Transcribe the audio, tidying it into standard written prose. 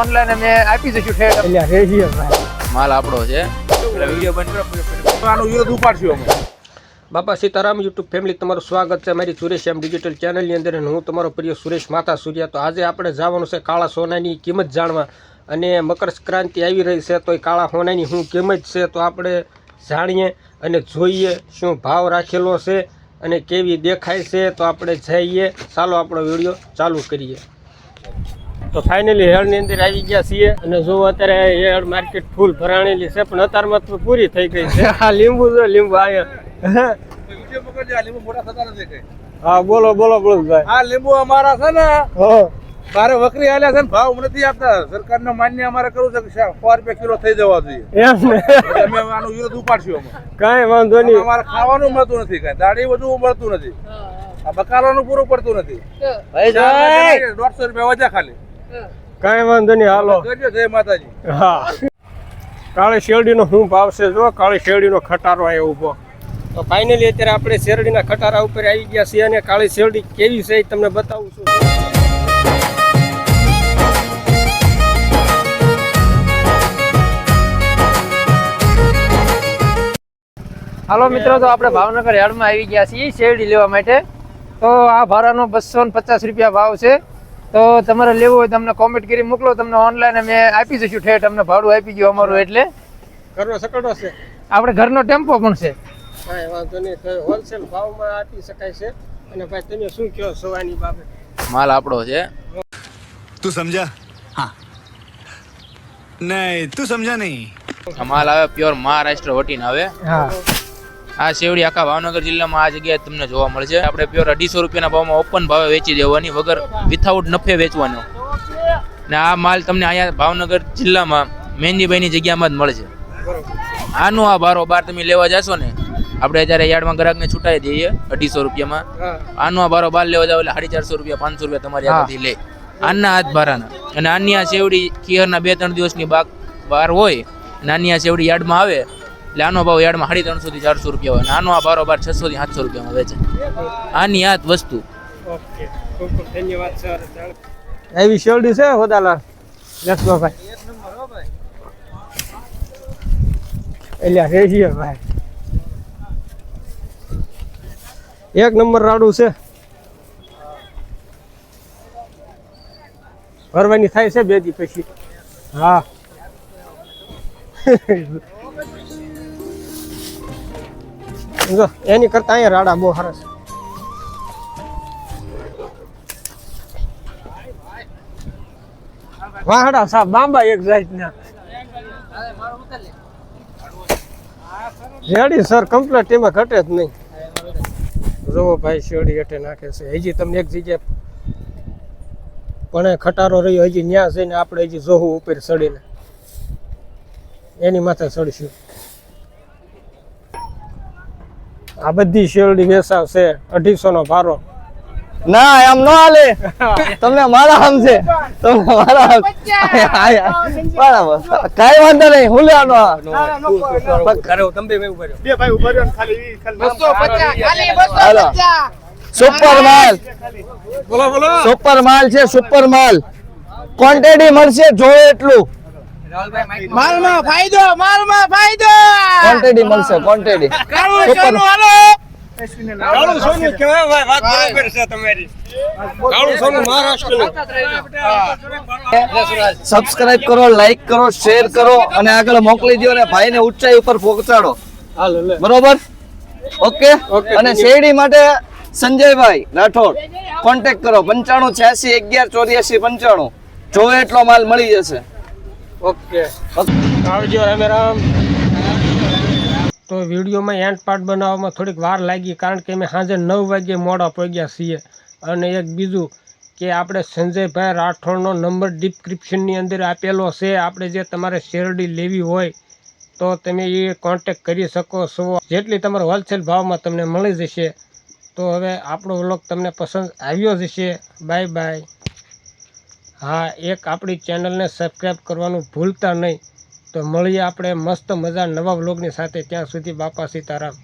Online અમે આપી દઈશું ઠેઠ. એટલે રેડિયો ભાઈ માલ આપણો છે એટલે વિડીયો બંધ કરો. આનો વિરોધ ઉપાડશું અમે. બાપા સીતારામ યુટ્યુબ ફેમિલી તમારું સ્વાગત છે મારી સુરેશ એમ ડિજિટલ ચેનલની અંદર અને હું તમારો પ્રિય સુરેશ માતા સૂર્યા. તો આજે આપણે જવાનું છે કાળા સોનાની કિંમત જાણવા અને મકર સંક્રાંતિ આવી રહી છે તો એ કાળા સોનાની શું કિંમત છે તો આપણે જાણીએ અને જોઈએ શું ભાવ રાખેલો છે અને કેવી દેખાય છે. તો આપણે જઈએ, ચાલો આપણો વિડીયો ચાલુ કરીએ. તો ફાઇનલી હેળની અંદર આવી ગયા છીએ અને જો અત્યારે હેળ માર્કેટ ફૂલ ભરાણેલી છે પણ અત્યારમાં તો પૂરી થઈ ગઈ છે. આ લીંબુ જો લીંબુ અહીંયા વિડીયો પકડજો. આ લીંબુ મોટા થતા નથી કઈ. હા બોલો બોલો ભાઈ. આ લીંબુ અમારા છે ને હા મારે વકરી આલ્યા છે ને ભાવ નથી આપતા. સરકારનો માન્ય અમારે કરવું છે કે 100 રૂપિયા કિલો થઈ જવા જોઈએ. એમ ને એટલે અમે આનો વિરોધ ઉપાડશું અમે. કાંઈ વાંધો નહીં. અમારે ખાવાનું મળતું નથી કઈ, દાડી બધું મળતું નથી, આ બકાલાનું પૂરું પડતું નથી. 150 રૂપિયા વધ્યા ખાલી. કાંઈ વાંધો નહીં, હાલો કરજો. જય માતાજી. હા કાળી શેરડીનો શું ભાવ છે જો કાળી શેરડીનો ખટારો આવ્યો ઊભો. તો ફાઇનલી અત્યારે આપણે શેરડીના ખટારા ઉપર આવી ગયા છીએ અને કાળી શેરડી કેવી છે એ તમને બતાવું છું. હાલો મિત્રો, તો આપણે ભાવનગર યાર્ડમાં આવી ગયા છીએ શેરડી લેવા માટે. તો આ ભાડાનો 250 રૂપિયા ભાવ છે. તો તમારે લેવું હોય તમને કોમેન્ટ કરી મોકલો, તમને ઓનલાઈન અમે આપી દઈશું ઠેઠ. અમને ભાડું આપી ગયું અમારું એટલે ઘરનો સકડો છે, આપણે ઘરનો ટેમ્પો પણ છે. કાંઈ વાંધો નહીં, હોલસેલ ભાવમાં આપી શકાય છે. અને ભાઈ તમે શું કહો સવાની બાબત? માલ આપણો છે. તું સમજા? હા નહીં તું સમજા નહીં. આ માલ આવે પ્યોર મહારાષ્ટ્ર વટીને આવે. હા, આ શેવડી આખા ભાવનગર જિલ્લામાં આ જગ્યાએ તમને જોવા મળશે. આપણે પ્યોર 250 રૂપિયાના ભાવમાં ઓપન ભાવે વેચી દેવાની, વગર વિથઆઉટ નફે વેચવાનો. ને આ માલ તમને અહીંયા ભાવનગર જિલ્લામાં મહેંદીભાઈની જગ્યામાં જ મળશે. આનો આ બારોબાર તમે લેવા જશો ને, આપણે અત્યારે યાર્ડમાં ગ્રાહકને છૂટાઈ દઈએ 250 રૂપિયામાં. આનો આ બારોબાર લેવા જાવ એટલે 450 રૂપિયા 500 રૂપિયા તમારી આગળથી લે. આના હાથ ભારાના. અને આની આ શેવડી ખીહરના 2-3 દિવસની બહાર હોય, નાની આ શેવડી યાર્ડમાં આવે એટલે આનો ભાવ યાર્ડમાં 350 થી 400 રૂપિયા હોય. આનો આ બારોબાર 600 થી 700 રૂપિયામાં વેચે. આની આ વસ્તુ. ઓકે, ખૂબ ખૂબ ધન્યવાદ સર. એવી શેરડી છે હોદાલા લક્ષ્મણભાઈ? એટલે રેડિયો ભાઈ એક નંબર રાડું છે. ભરવાની થાય છે 2 દી પછી. હા જો એની કરતા અહીંયા રાડા બહુ સરસ. વાહડા સાહેબ બાંબા એક જાતના રેડી સર કમ્પ્લીટ એમાં ઘટે જ નહીં. જોવો ભાઈ શેરડી હેઠે નાખે છે. હજી તમને એક જગ્યાએ પણ ખટારો રહ્યો હજી ન્યા જઈને આપણે હજી જોવું ઉપર ચડીને એની માથે ચડશું. આ બધી શેરડી વેચાવ છે 250 નો ભારો. ના એમ ન હાલે. તમને મારા આમ છે, તમને મારા આમ. બરાબર, કાઈ વાંધો નહીં. હું લેવાનો હાલો. સુપર માલ, બોલો બોલો. સુપર માલ છે, સુપર માલ. ક્વોન્ટિટી મળશે જોઈએ એટલું. માલમાં ફાયદો, માલમાં ફાયદો. ક્વોન્ટિટી મળશે, ક્વોન્ટિટી. સુપર કાળું સોનું કહેવાય ભાઈ, વાત બરાબર છે તમારી. કાળું સોનું મહારાષ્ટ્રનું. સબસ્ક્રાઇબ કરો, લાઈક કરો, શેર કરો અને આગળ મોકલી દો અને ભાઈને ઊંચાઈ ઉપર પહોંચાડો. હાલો લે. બરોબર? ઓકે. અને શેરડી માટે સંજયભાઈ રાઠોડ કોન્ટેક્ટ કરો 9586 11 84 95. જોવે એટલો માલ મળી જશે. ઓકે, આવજો. રામે રામ. તો વિડીયોમાં એન્ડ પાર્ટ બનાવવામાં થોડીક વાર લાગી કારણ કે અમે સાંજે 9 વાગ્યે મોડા પહોંચ્યા છીએ. અને એક બીજું કે આપણે સંજયભાઈ રાઠોડનો નંબર ડિસ્ક્રિપ્શનની અંદર આપેલો છે. આપણે જે તમારે શેરડી લેવી હોય તો તમે એ કોન્ટેક કરી શકો છો. જેટલી તમારે હોલસેલ ભાવમાં તમને મળી જશે. તો હવે આપણો વ્લોગ તમને પસંદ આવ્યો જ હશે. Bye bye. હા, એક આપણી ચેનલને સબસ્ક્રાઈબ કરવાનું ભૂલતા નહીં. તો મળીએ આપણે મસ્ત મજા નવા વ્લોગની સાથે. ત્યાં સુધી બાપા સીતારામ.